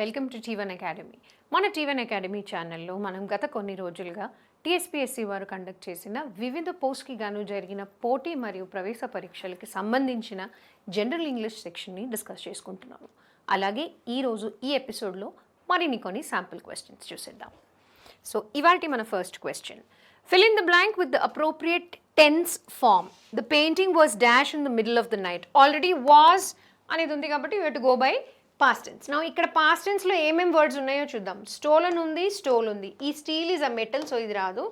Welcome to T1 academy. మన T1 academy ఛానల్లో మనం గత కొన్ని రోజులుగా TSPSC వారు కండక్ట్ చేసిన వివిధ పోస్ట్కి గాను జరిగిన పోటీ మరియు ప్రవేశ పరీక్షలకి సంబంధించిన జనరల్ ఇంగ్లీష్ సెక్షన్ని డిస్కస్ చేసుకుంటున్నాము. అలాగే ఈరోజు ఈ ఎపిసోడ్లో మరిన్ని కొన్ని శాంపుల్ క్వశ్చన్స్ చూసేద్దాం. సో ఇవాల్టి మన first question, fill in the blank with the appropriate tense form. The painting was dash in the middle of the night. Already was అనేది ఉంది కాబట్టి you have to go by past tense. Now ఇక్కడ past tense లో ఏమేం words ఉన్నాయో చూద్దాం. Stolen ఉంది, stole ఉంది. ఈ steel is a metal, so ఇది రాదు.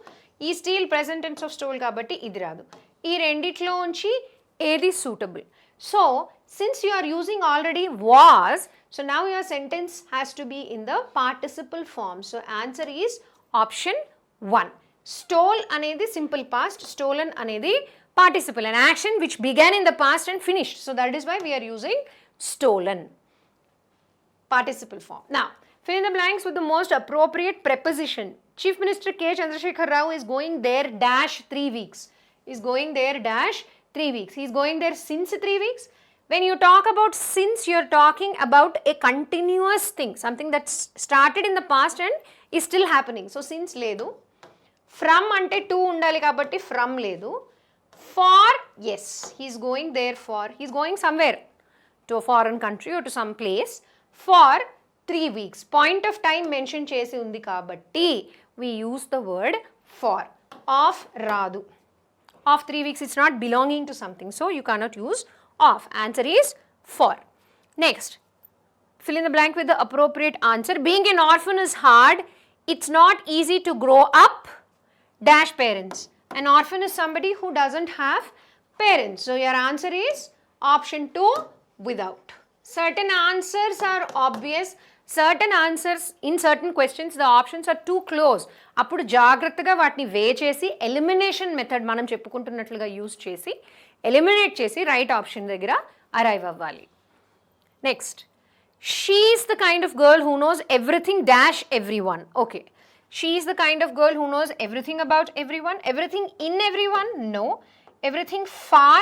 ఈ steal present tense of stole కాబట్టి ఇది రాదు. ఈ రెండిట్లో నుంచి ఏది suitable? So since you are using already was, so now your sentence has to be in the participle form. So answer is option 1. Stole అనేది సింపుల్ పాస్ట్, స్టోలన్ అనేది participle, an action which began in the past and finished. So that is why we are using stolen, participle form. Now, fill in the blanks with the most appropriate preposition. Chief Minister K. Chandrasekhar Rao is going there dash 3 weeks. Is going there dash 3 weeks. He is going there since 3 weeks. When you talk about since, you are talking about a continuous thing, something that started in the past and is still happening. So since ledu. From ante to undali kabatti from ledu. For, yes, he is going there for, he is going somewhere to a foreign country or to some place for 3 weeks. Point of time mention chesi undi kabatti we use the word for. Of radu. Of 3 weeks, it's not belonging to something, so you cannot use of. Answer is for. Next, fill in the blank with the appropriate answer. Being an orphan is hard. It's not easy to grow up dash parents. An orphan is somebody who doesn't have parents. So your answer is option 2, without. Certain answers are obvious. Certain answers in certain questions the options are too close. అప్పుడు జాగ్రత్తగా వాటిని వే చేసి elimination method మనం చెప్పుకుంటున్నట్లుగా use చేసి eliminate చేసి right option దగ్గర arrive అవ్వాలి. Next, she is the kind of girl who knows everything dash everyone. Okay, she is the kind of girl who knows everything about everyone. Everything in everyone? No. Everything far,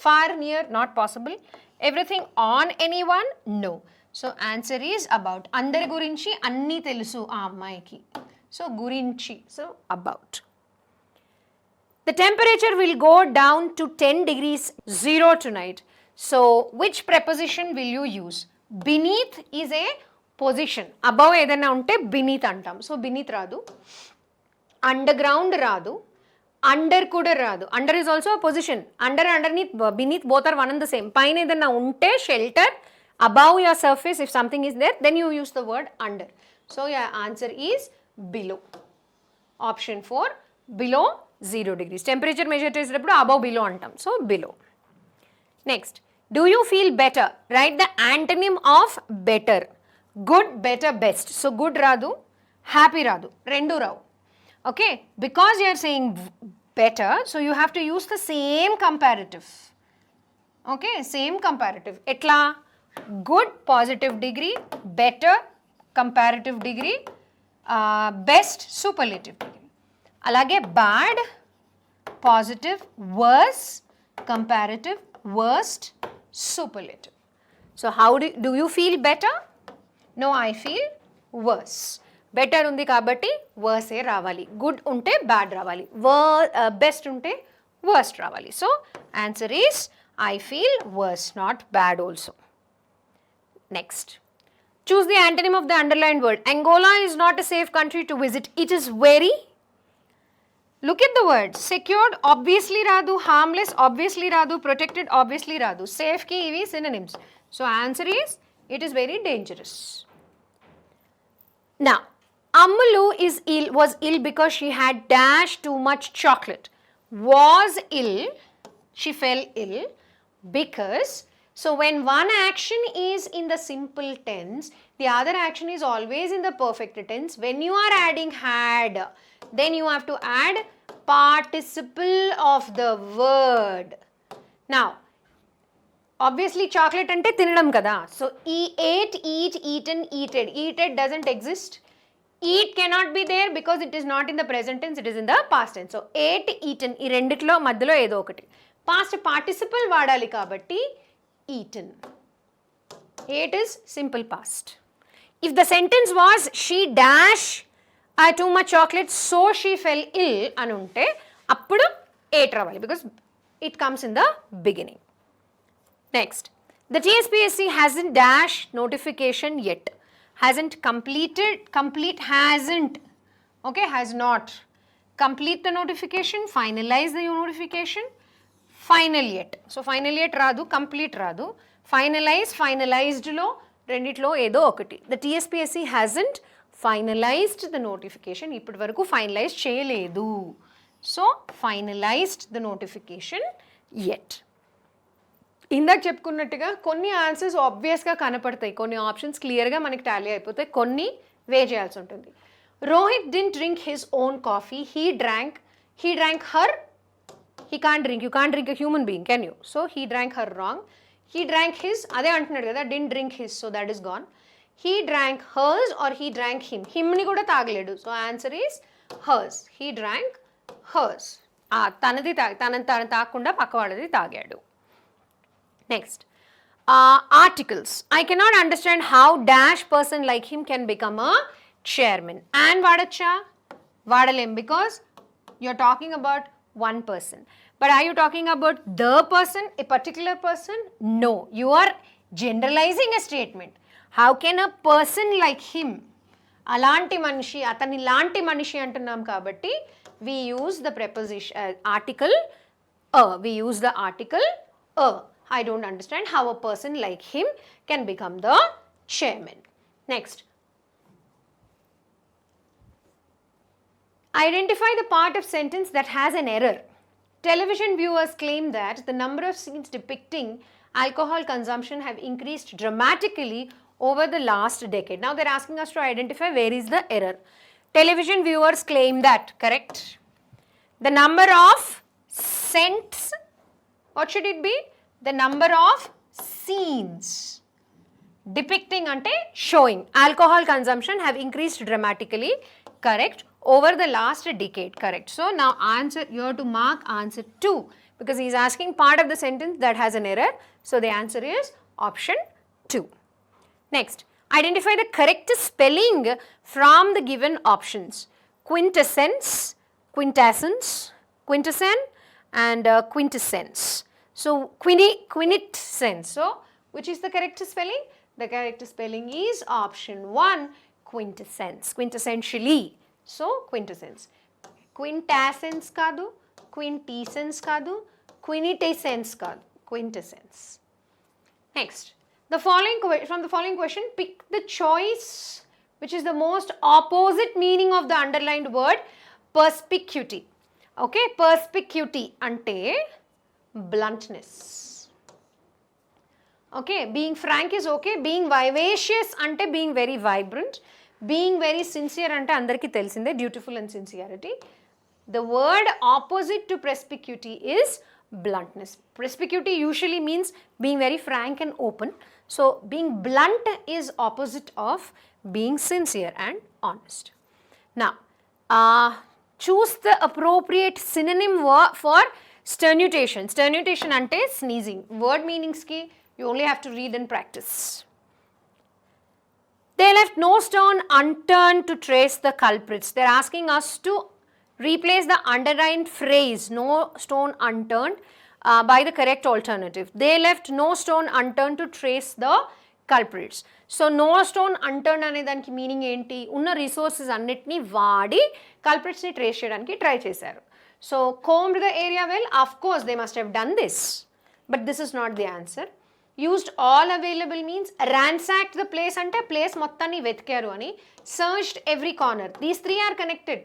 far near? Not possible. Everything on anyone? No. So answer is about. Andari gurinchi anni telusu aa ammayiki. So gurinchi. So about. The temperature will go down to 10 degrees 0 tonight. So which preposition will you use? Beneath is a position. Above ఏదైనా ఉంటే beneath అంటాం. So beneath రాదు. Underground రాదు. Under కూడా రాదు. Under is also position. Under underneath beneath both are one and the same. పైన ఏదైనా ఉంటే shelter, above your surface if something is there then you use the word under. So your answer is below. Option 4, below 0 degrees. Temperature measure చేసేటప్పుడు above below అంటాం. So below. Next, do you feel better? Right the antonym of better. Good, better, best. So good రాదు, happy రాదు, రెండు రావు. Okay, because you are saying better, so you have to use the same comparative. Okay, same comparative. ఎట్లా? Good positive degree, better comparative degree, best superlative degree. అలాగే bad positive, worse comparative, worst superlative. So how do you feel better? No, I feel worse. Better ఉంది కాబట్టి వర్సే రావాలి. Good ఉంటే bad రావాలి. Best ఉంటే worst రావాలి. So answer is I feel worse, not bad also. Next, choose the antonym of the underlined word. Angola is not a safe country to visit. It is very, look at the word. Secured obviously రాదు. Harmless obviously రాదు. Protected obviously రాదు. సేఫ్కి ఇవి synonyms. So answer is it is very dangerous. Now, Ammulu was ill because she had dash too much chocolate. Was ill, she fell ill because, so when one action is in the simple tense, the other action is always in the perfect tense. When you are adding had, then you have to add participle of the word. Now, obviously chocolate ante tinadam kada. So ate, eat, eaten, eated. Eated doesn't exist. Eat cannot be there because it is not in the present tense, it is in the past tense. So ate, eaten ఈ రెండిట్లో మధ్యలో ఏదో ఒకటి. Past participle వాడాలి కాబట్టి eaten. Ate is simple past. If the sentence was she dash too much chocolate so she fell ill అని ఉంటే అప్పుడు ఎయిట్ రావాలి because it comes in the beginning. Next, the TSPSC hasn't dash notification yet. Hasn't has not complete the notification, finalize the notification, final yet. So final yet రాదు, complete రాదు, finalized లో రెండిట్లో ఏదో ఒకటి. The TSPSC hasn't finalized the notification, ఇప్పటి వరకు finalize చేయలేదు. So finalized the notification yet. ఇందాక చెప్పుకున్నట్టుగా కొన్ని ఆన్సర్స్ ఆబ్వియస్గా కనపడతాయి, కొన్ని ఆప్షన్స్ క్లియర్గా మనకి టాలీ అయిపోతాయి, కొన్ని వే చేయాల్సి ఉంటుంది. Rohit didn't drink his own coffee, he drank her. He can't drink, you can't drink a human being, can you? So he drank her wrong. He drank his, అదే అంటున్నాడు కదా, didn't drink his, so that is gone. He drank hers or he drank him, హిమ్ని కూడా తాగలేడు, so answer is hers. He drank hers, తనది తనని తాగకుండా పక్కవాడిది తాగాడు. Next, articles. I cannot understand how dash person like him can become a chairman. And vaadacha? Vaadalem, because you're talking about one person. But are you talking about the person, a particular person? No, you are generalizing a statement. How can a person like him, అలాంటి మనిషి, అతని లాంటి మనిషి అంటున్నాం కాబట్టి we use the preposition article a. We use the article a. I don't understand how a person like him can become the chairman. Next, identify the part of sentence that has an error. Television viewers claim that the number of scenes depicting alcohol consumption have increased dramatically over the last decade. Now they're asking us to identify where is the error. Television viewers claim that, correct? The number of scents, what should it be? The number of scenes depicting ante showing alcohol consumption have increased dramatically, correct, over the last decade, correct. So now answer, you have to mark answer 2 because he is asking part of the sentence that has an error, so the answer is option 2. Next, identify the correct spelling from the given options. Quintessence, quintessence, quintessence and quintessence. So quintessence. So which is the correct spelling? The correct spelling is option 1, quintessence, quintessentially. So quintessence. Quintessence kaadu, quintessence kaadu, quintessence kaadu, quintessence. Next, from the following question, pick the choice which is the most opposite meaning of the underlined word perspicuity. Okay, perspicuity ante bluntness. Okay, being frank is okay, being vivacious ante being very vibrant, being very sincere ante andariki telisinde, dutiful and sincerity. The word opposite to perspicuity is bluntness. Perspicuity usually means being very frank and open, so being blunt is opposite of being sincere and honest. Now choose the appropriate synonym for sternutation. Sternutation ante sneezing. Word meanings ki you only have to read and practice. They left no stone unturned to trace the culprits. They're asking us to replace the underlined phrase no stone unturned by the correct alternative. They left no stone unturned to trace the culprits. So no stone unturned ane daniki meaning enti? Unna resources annitni vaadi culprits ni trace cheyadaniki try chesaru. So combed the area well, of course they must have done this, but this is not the answer. Used all available means ransacked the place ante place మొత్తాన్ని వెతికారు అని, searched every corner. These three are connected.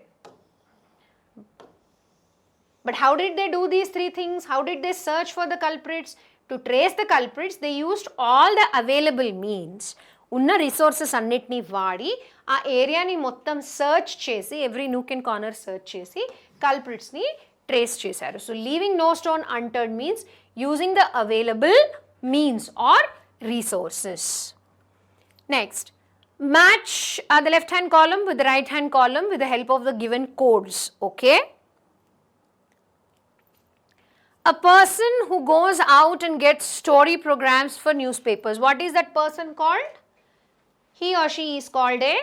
But how did they do these three things? How did they search for the culprits? To trace the culprits, they used all the available means. ఉన్న resources అన్నిటినీ వాడి ఆ ఏరియాని మొత్తం search చేసి, every nook and corner search చేసి కల్ప్రిట్స్ని trace చేశారు. So leaving no stone unturned means using the available means or resources. Next, match the left hand column with the right hand column with the help of the given codes. Okay, a person who goes out and gets story programs for newspapers, what is that person called? he or she is called a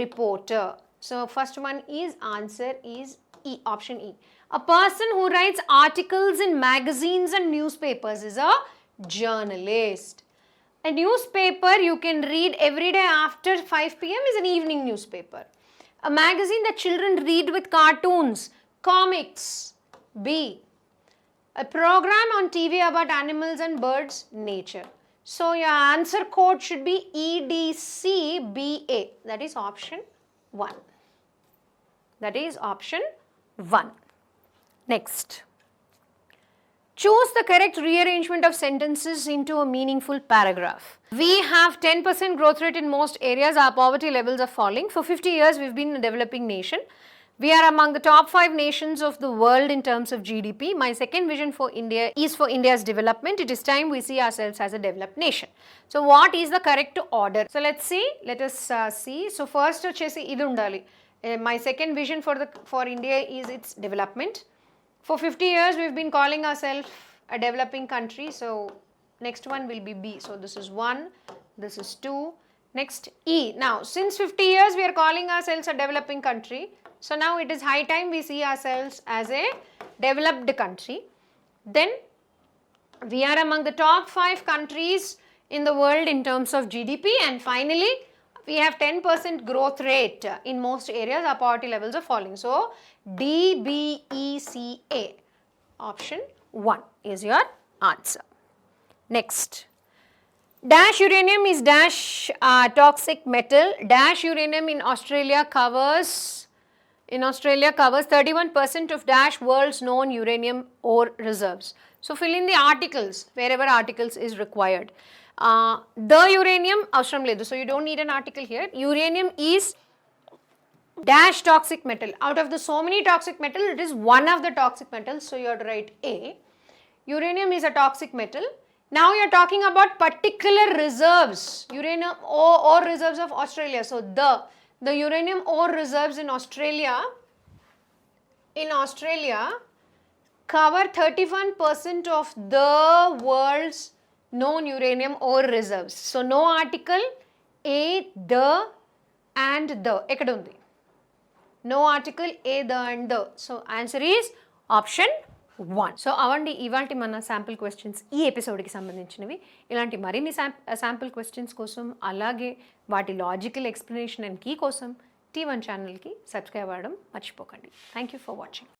reporter. So first one is answer is E, option E. A person who writes articles in magazines and newspapers is a journalist. A newspaper you can read every day after 5 p.m. is an evening newspaper. A magazine that children read with cartoons, comics, B. A program on TV about animals and birds, nature. So your answer code should be EDCBA. That is option 1. That is option 1. Next. Choose the correct rearrangement of sentences into a meaningful paragraph. We have 10% growth rate in most areas. Our poverty levels are falling. For 50 years, we've been a developing nation. We are among the top 5 nations of the world in terms of GDP. My second vision for India is for India's development. It is time we see ourselves as a developed nation. So what is the correct order? So let's see. Let us see. So first vachesi idu undali. My second vision for India is its development. For 50 years we've been calling ourselves a developing country. So next one will be B. So this is 1, this is 2. Next E. Now since 50 years we are calling ourselves a developing country. So now it is high time we see ourselves as a developed country. Then we are among the top 5 countries in the world in terms of GDP, and finally we have 10% growth rate in most areas. Our poverty levels are falling. So DBECA, option 1 is your answer. Next. Dash uranium is dash toxic metal. Dash uranium in Australia covers 31% of dash world's known uranium ore reserves. So fill in the articles wherever articles is required. The uranium avsaram ledu, so you don't need an article here. Uranium is dash toxic metal. Out of the so many toxic metal, it is one of the toxic metals, so you have to write A. Uranium is a toxic metal. Now you are talking about particular reserves, uranium ore reserves of Australia. So the uranium ore reserves in Australia cover 31% of the world's known uranium ore reserves. So no article, A, the and the. Ekkada undi? No article, A, the and the. So answer is option 1. So అవండి ఇవాల్టి మన sample questions ఈ ఎపిసోడ్కి సంబంధించినవి. ఇలాంటి మరిన్ని sample questions కోసం, అలాగే వాటి logical explanation and key కోసం T1 ఛానల్కి సబ్స్క్రైబ్ అవ్వడం మర్చిపోకండి. Thank you for watching.